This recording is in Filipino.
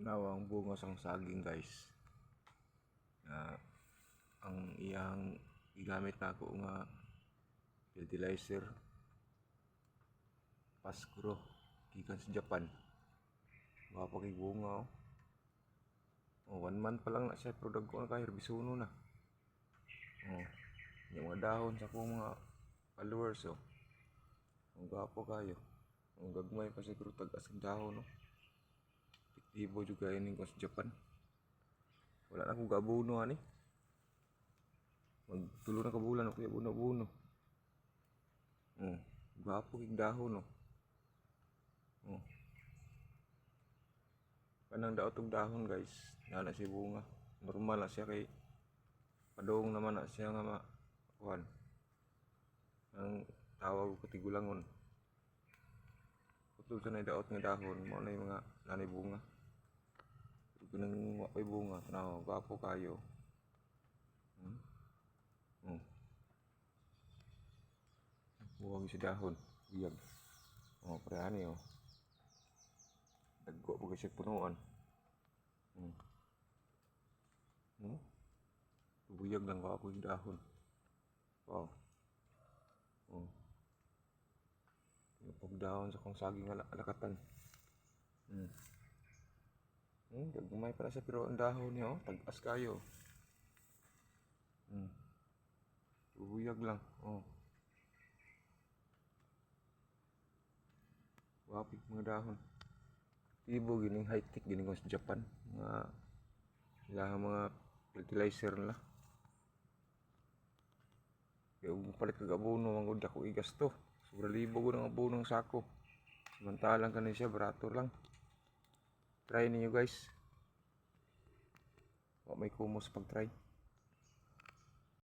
Nawang bunga sang saging guys. Ang iyang igamit nako nga fertilizer Paskuro gikan sa Japan. Mapakig bunga oh. 1 month pa lang na siya pero dagko na kayo bisuno na. Yung mga dahon sa akong mga followers oh. Ang gapo kayo. Ang gagmay pa siguro tag-as ang dahon no. Epektibo juga ini ko sa Japan. Wala na akong gabuno ani. Magtulo na ka bulan ako buno-buno. Gapo kig dahon no. Kanang daot og dahon guys, na si bunga. Normal na siya kay padong naman na siya nga kuan. Ang tawag ko tigulangon. Putol sa na daot nga dahon, mo na yung mga nanay bunga. Kunang wakoy bunga, tanaw gapo kayo. Buwag si dahon, biyag. Pre ani oh. Dagko po kasi punuan. Buyag lang ako yung dahon. Wow. Yung pagdahon sa kong saging alakatan. Gagmay pala siya pero ang dahon niya oh, tag-as kayo. Buyag lang. Wapik mga dahon. Ibo gining high-tech gining ko sa Japan. Mga fertilizer nila. Kaya palit kag abono ang gud ako igasto. Sobra libo ko ng abono ng sako. Samantalang kanin siya barato lang. Try niyo guys. Wa may kumos pag try.